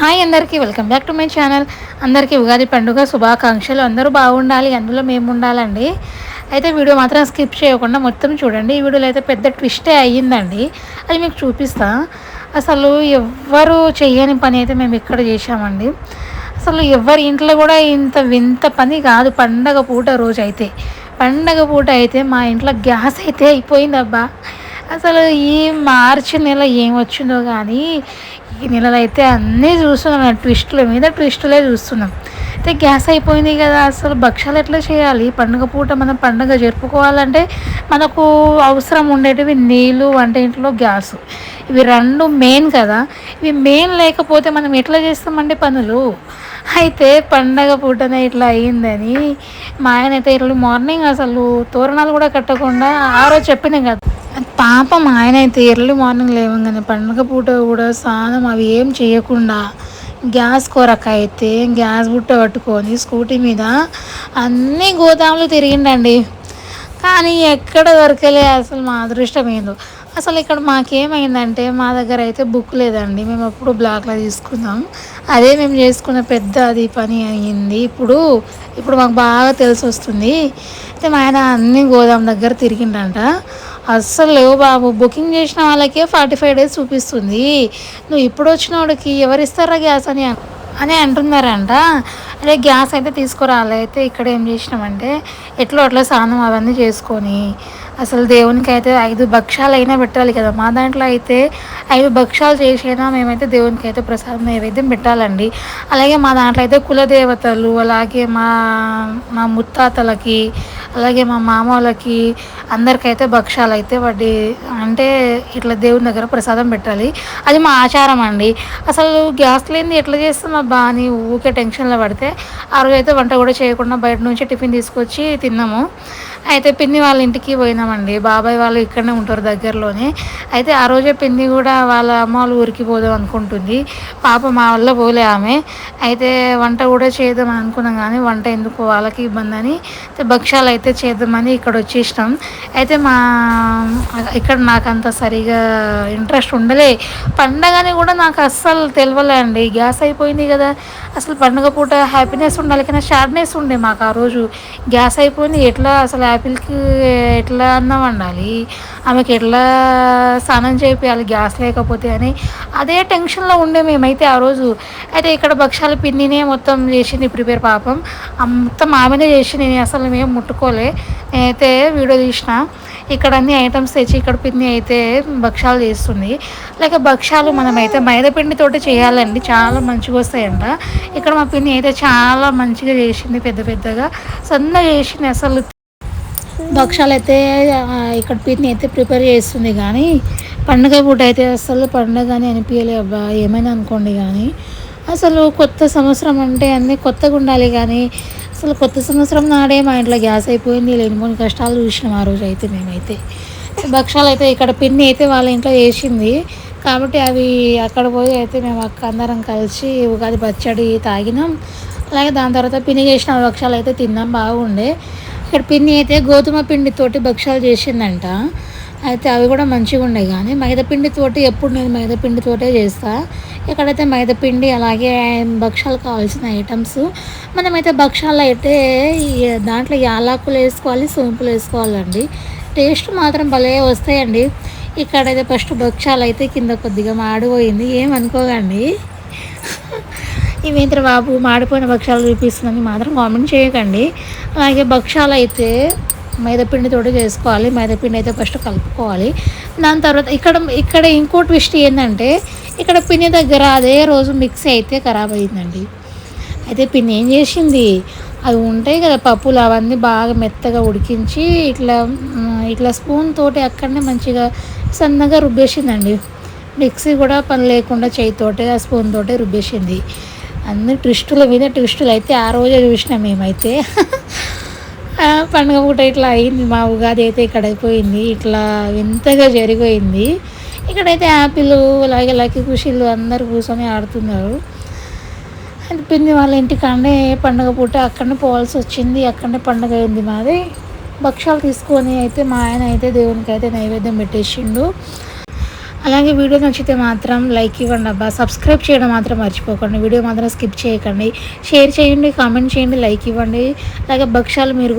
Hi అందరికీ welcome back to my channel. అందరికీ ఉగాది పండుగ శుభాకాంక్షలు. అందరూ బాగుండాలి, అందులో మేము ఉండాలండి. అయితే వీడియో మాత్రం స్కిప్ చేయకుండా మొత్తం చూడండి. ఈ వీడియోలో అయితే పెద్ద ట్విస్టే అయ్యిందండి, అది మీకు చూపిస్తా. అసలు ఎవ్వరు చెయ్యని పని అయితే మేము ఇక్కడ చేసామండి. అసలు ఎవరి ఇంట్లో కూడా ఇంత వింత పని కాదు. పండగ పూట అయితే మా ఇంట్లో గ్యాస్ అయితే అయిపోయిందబ్బా. అసలు ఈ మార్చి నెల ఏం వచ్చిందో కానీ ఈ నెలలో అయితే అన్నీ చూస్తున్నాం, ట్విస్టుల మీద ట్విస్టులే చూస్తున్నాం. అయితే గ్యాస్ అయిపోయింది కదా, అసలు భక్షాలు ఎట్లా చేయాలి? పండుగ పూట మనం పండుగ జరుపుకోవాలంటే మనకు అవసరం ఉండేటివి నీళ్ళు, వంటింట్లో గ్యాసు, ఇవి రెండు మెయిన్ కదా. ఇవి మెయిన్ లేకపోతే మనం ఎట్లా చేస్తామండి పనులు? అయితే పండగ పూటనే ఇట్లా అయ్యిందని మా ఆయన అయితే ఇట్లా మార్నింగ్ అసలు తోరణాలు కూడా కట్టకుండా ఆ రోజు చెప్పినాం కదా. పాపం ఆయన అయితే ఎర్లీ మార్నింగ్ లేవగానే పండుగ పూట కూడా స్నానం అవి ఏం చేయకుండా గ్యాస్ కొరక అయితే గ్యాస్ బుట్ట పట్టుకొని స్కూటీ మీద అన్ని గోదాములు తిరిగిండండి. కానీ ఎక్కడ దొరకలే. అసలు మా అదృష్టం ఏందో. అసలు ఇక్కడ మాకేమైందంటే మా దగ్గర అయితే బుక్ లేదండి. మేము ఎప్పుడు బ్లాక్లో తీసుకుందాం, అదే మేము చేసుకున్న పెద్ద అది పని అయ్యింది. ఇప్పుడు మాకు బాగా తెలిసి వస్తుంది. అయితే మా ఆయన అన్ని గోదాం దగ్గర తిరిగిండంట. అస్సలు లేవు బాబు. బుకింగ్ చేసిన వాళ్ళకే 45 days చూపిస్తుంది. నువ్వు ఇప్పుడు వచ్చిన వాడికి ఎవరిస్తారా గ్యాస్ అని అంటున్నారంట. అదే గ్యాస్ అయితే తీసుకురాలి. అయితే ఇక్కడ ఏం చేసినామంటే ఎట్లా అట్లా స్నానం అవన్నీ చేసుకొని అసలు దేవునికి అయితే 5 భక్షాలు అయినా పెట్టాలి కదా. మా దాంట్లో అయితే 5 భక్షాలు చేసైనా మేమైతే దేవునికి అయితే ప్రసాదం నైవేద్యం పెట్టాలండి. అలాగే మా దాంట్లో అయితే కులదేవతలు, అలాగే మా మా ముత్తాతలకి, అలాగే మా మామ వాళ్ళకి అందరికైతే భక్షాలు అయితే వడ్డీ అంటే ఇట్లా దేవుని దగ్గర ప్రసాదం పెట్టాలి. అది మా ఆచారం అండి. అసలు గ్యాస్ లేనిది ఎట్లా చేస్తాం అబ్బా అని ఊరికే టెన్షన్లో పడితే ఆ రోజు అయితే వంట కూడా చేయకుండా బయట నుంచి టిఫిన్ తీసుకొచ్చి తిన్నాము. అయితే పిన్ని వాళ్ళ ఇంటికి పోయినామండి. బాబాయ్ వాళ్ళు ఇక్కడనే ఉంటారు దగ్గరలోనే. అయితే ఆ రోజే పిన్ని కూడా వాళ్ళ అమ్మ వాళ్ళ ఊరికి పోదాం అనుకుంటుంది. పాప మా వల్ల పోలే ఆమె. అయితే వంట కూడా చేద్దామని అనుకున్నాం కానీ వంట ఎందుకు వాళ్ళకి ఇబ్బంది అని భక్షాలు అయితే చేద్దామని ఇక్కడ వచ్చేసినాం. అయితే ఇక్కడ నాకు అంత సరిగా ఇంట్రెస్ట్ ఉండలే. పండగని కూడా నాకు అస్సలు తెలియలే అండి. గ్యాస్ అయిపోయింది కదా, అసలు పండుగ పూట హ్యాపీనెస్ ఉండాలి కానీ సాడ్నెస్ ఉండే మాకు ఆ రోజు. గ్యాస్ అయిపోయింది, ఎట్లా అసలు యాపిల్కి ఎట్లా అన్నం వండాలి, ఆమెకి ఎట్లా స్నానం చేయాలి గ్యాస్ లేకపోతే అని అదే టెన్షన్లో ఉండే మేమైతే ఆ రోజు. అయితే ఇక్కడ భక్షాలు పిన్నినే మొత్తం చేసింది ప్రిపేర్. పాపం మొత్తం ఆమెనే చేసి నేను అసలు మేము ముట్టుకోలే. నేనైతే వీడియో తీసిన. ఇక్కడ అన్ని ఐటమ్స్ తెచ్చి ఇక్కడ పిన్ని అయితే భక్షాలు చేస్తుంది. అలాగే భక్షాలు మనమైతే మైదాపిండితోటి చేయాలండి, చాలా మంచిగా వస్తాయంట. ఇక్కడ మా పిన్ని అయితే చాలా మంచిగా చేసింది, పెద్ద పెద్దగా సన్నగా చేసింది. అసలు భక్షాలు అయితే ఇక్కడ పిన్ని అయితే ప్రిపేర్ చేస్తుంది. కానీ పండుగ పూట అయితే అసలు పండుగ అని అనిపించలే అబ్బా. ఏమైనా అనుకోండి కానీ అసలు కొత్త సంవత్సరం అంటే అన్నీ కొత్తగా ఉండాలి. కానీ అసలు కొత్త సంవత్సరం నాడే మా ఇంట్లో గ్యాస్ అయిపోయింది. లేనిపోని కష్టాలు చూసినాం ఆ రోజు. అయితే మేమైతే భక్షాలు అయితే ఇక్కడ పిన్ని అయితే వాళ్ళ ఇంట్లో చేసింది కాబట్టి అవి అక్కడ పోయి అయితే మేము అందరం కలిసి ఉగాది పచ్చడి తాగినాం. అలాగే దాని తర్వాత పిన్ని చేసిన భక్షాలు అయితే తిన్నాం, బాగుండే. ఇక్కడ పిన్ని అయితే గోధుమ పిండితోటి భక్షాలు చేసిందంట. అయితే అవి కూడా మంచిగా ఉండే. కానీ మైదాపిండితోటి ఎప్పుడు నేను మైదాపిండితోటే చేస్తాను. ఇక్కడైతే మైదాపిండి అలాగే భక్షాలు కావాల్సిన ఐటమ్స్. మనమైతే భక్షాలు అయితే దాంట్లో యాలకులు వేసుకోవాలి, సోంపులు వేసుకోవాలండి. టేస్ట్ మాత్రం భలే వస్తాయండి. ఇక్కడైతే ఫస్ట్ భక్షాలు అయితే కింద కొద్దిగా మాడిపోయింది, ఏమనుకోకండి. ఇవేంద్ర బాబు మాడిపోయిన భక్షాలు చూపిస్తుందని మాత్రం కామెంట్ చేయకండి. అలాగే భక్షాలు అయితే మైదాపిండితో చేసుకోవాలి. మైదాపిండి అయితే ఫస్ట్ కలుపుకోవాలి. దాని తర్వాత ఇక్కడ ఇంకో ట్విస్ట్ ఏంటంటే ఇక్కడ పిన్ని దగ్గర అదే రోజు మిక్సీ అయితే ఖరాబ్ అయిందండి. అయితే పిన్ని ఏం చేసింది, అవి ఉంటాయి కదా పప్పులు, అవన్నీ బాగా మెత్తగా ఉడికించి ఇట్లా స్పూన్ తోటి అక్కడనే మంచిగా సన్నగా రుబ్బేసిందండి. మిక్సీ కూడా పని లేకుండా చేయితోటే ఆ స్పూన్ తోటే రుబ్బేసింది. అన్ని ట్విస్టుల మీద ట్విస్టులు అయితే ఆ రోజే చూసినాం మేమైతే. పండుగ పూట ఇట్లా అయింది. మా ఉగాది అయితే ఇక్కడ అయిపోయింది, ఇట్లా వింతగా జరిగిపోయింది. ఇక్కడైతే యాపిల్ అలాగే లక్కీ ఖుషీలు అందరు కూర్చొని ఆడుతున్నారు. అది పిన్ని వాళ్ళ ఇంటికాడనే పండుగ పూట అక్కడనే పోవాల్సి వచ్చింది. అక్కడనే పండుగ అయింది మాది. భక్షాలు తీసుకొని అయితే మా ఆయన అయితే దేవునికి అయితే నైవేద్యం పెట్టేసిండు. అలాగే వీడియో నచ్చితే మాత్రం లైక్ ఇవ్వండి అబ్బా, సబ్స్క్రైబ్ చేయడం మాత్రం మర్చిపోకండి, వీడియో మాత్రం స్కిప్ చేయకండి, షేర్ చేయండి, కామెంట్ చేయండి, లైక్ ఇవ్వండి. అలాగే భక్ష్యాలు మీరు